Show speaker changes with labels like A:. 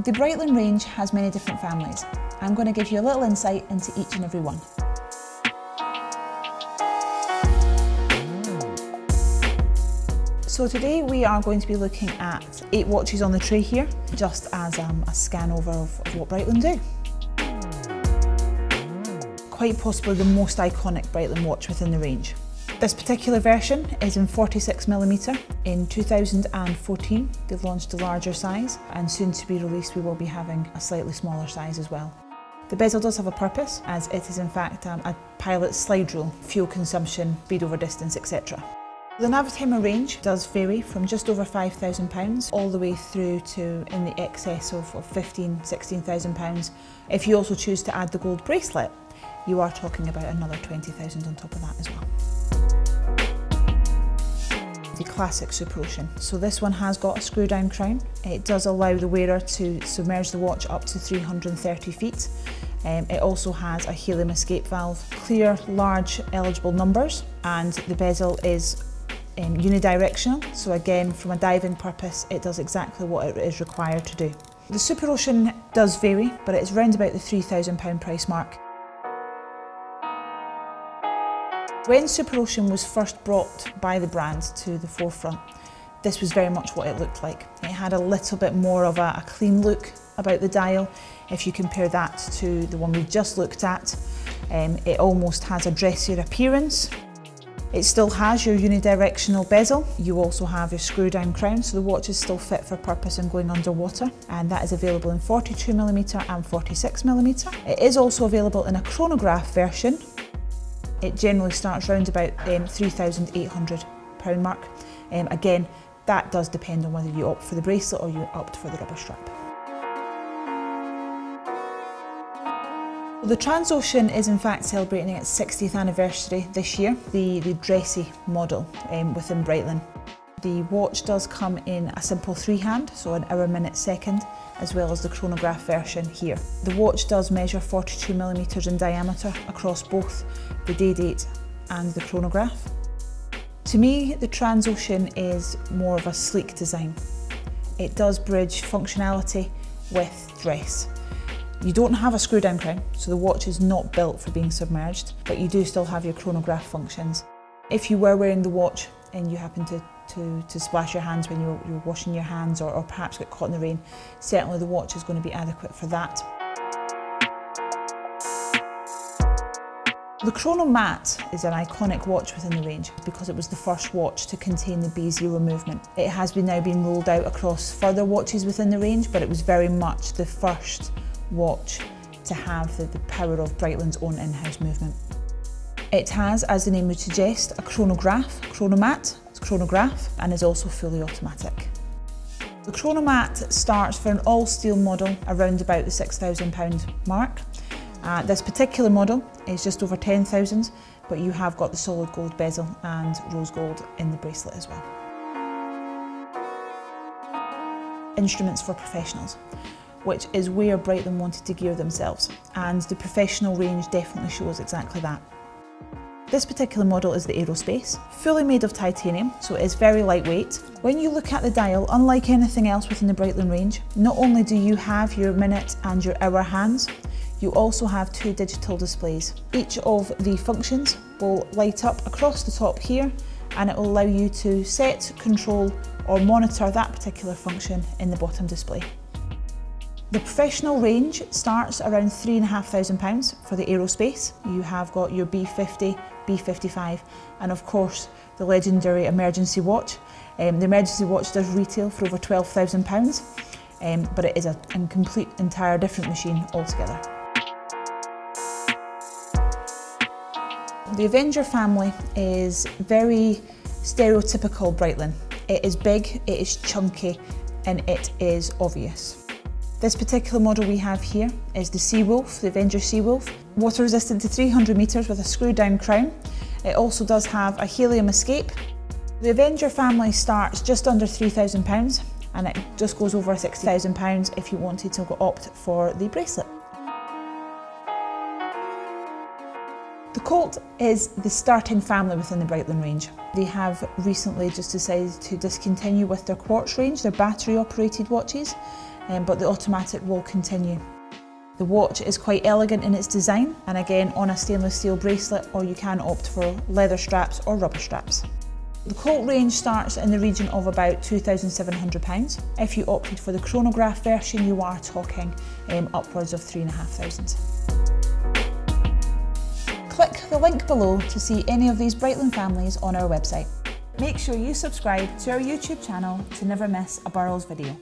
A: The Breitling range has many different families. I'm going to give you a little insight into each and every one. So today we are going to be looking at 8 watches on the tray here, just as a scan over of what Breitling do. Quite possibly the most iconic Breitling watch within the range. This particular version is in 46mm. In 2014 they've launched a larger size, and soon to be released we will be having a slightly smaller size as well. The bezel does have a purpose, as it is in fact a pilot's slide rule, fuel consumption, speed over distance, etc. The Navitimer range does vary from just over £5,000 all the way through to in the excess of £16,000. If you also choose to add the gold bracelet, you are talking about another £20,000 on top of that as well. The classic Superocean. So this one has got a screw down crown. It does allow the wearer to submerge the watch up to 330 feet. It also has a helium escape valve, clear, large, eligible numbers, and the bezel is unidirectional, so again from a diving purpose it does exactly what it is required to do. The Superocean does vary, but it's round about the £3,000 price mark. When Superocean was first brought by the brand to the forefront, this was very much what it looked like. It had a little bit more of a clean look about the dial. If you compare that to the one we've just looked at, it almost has a dressier appearance. It still has your unidirectional bezel. You also have your screw down crown, so the watch is still fit for purpose in going underwater, and that is available in 42mm and 46mm. It is also available in a chronograph version. It generally starts around about £3,800 mark. Again, that does depend on whether you opt for the bracelet or you opt for the rubber strap. Well, the Transocean is in fact celebrating its 60th anniversary this year, the dressy model within Breitling. The watch does come in a simple 3-hand, so an hour, minute, second, as well as the chronograph version here. The watch does measure 42mm in diameter across both the day date and the chronograph. To me, the Transocean is more of a sleek design. It does bridge functionality with dress. You don't have a screw down crown, so the watch is not built for being submerged, but you do still have your chronograph functions. If you were wearing the watch and you happen to splash your hands when you're washing your hands, or perhaps get caught in the rain, certainly the watch is going to be adequate for that. The Chronomat is an iconic watch within the range because it was the first watch to contain the B0 movement. It has now been rolled out across further watches within the range, but it was very much the first watch to have the power of Breitling's own in-house movement. It has, as the name would suggest, a chronomat, it's chronograph, and is also fully automatic. The Chronomat starts for an all-steel model around about the £6,000 mark. This particular model is just over 10,000, but you have got the solid gold bezel and rose gold in the bracelet as well. Instruments for professionals, which is where Breitling wanted to gear themselves, and the professional range definitely shows exactly that. This particular model is the Aerospace, fully made of titanium, so it is very lightweight. When you look at the dial, unlike anything else within the Breitling range, not only do you have your minute and your hour hands, you also have 2 digital displays. Each of the functions will light up across the top here, and it will allow you to set, control, or monitor that particular function in the bottom display. The professional range starts around £3,500 for the Aerospace. You have got your B50, B55, and of course the legendary emergency watch. The emergency watch does retail for over £12,000, but it is a entire different machine altogether. The Avenger family is very stereotypical Breitling. It is big, it is chunky, and it is obvious. This particular model we have here is the Seawolf, the Avenger Seawolf, water resistant to 300 metres with a screw down crown. It also does have a helium escape. The Avenger family starts just under £3,000, and it just goes over £60,000 if you wanted to opt for the bracelet. The Colt is the starting family within the Breitling range. They have recently just decided to discontinue with their quartz range, their battery operated watches. but the automatic will continue. The watch is quite elegant in its design, and again on a stainless steel bracelet, or you can opt for leather straps or rubber straps. The Colt range starts in the region of about £2,700. If you opted for the chronograph version, you are talking upwards of £3,500. Click the link below to see any of these Breitling families on our website. Make sure you subscribe to our YouTube channel to never miss a Burrells video.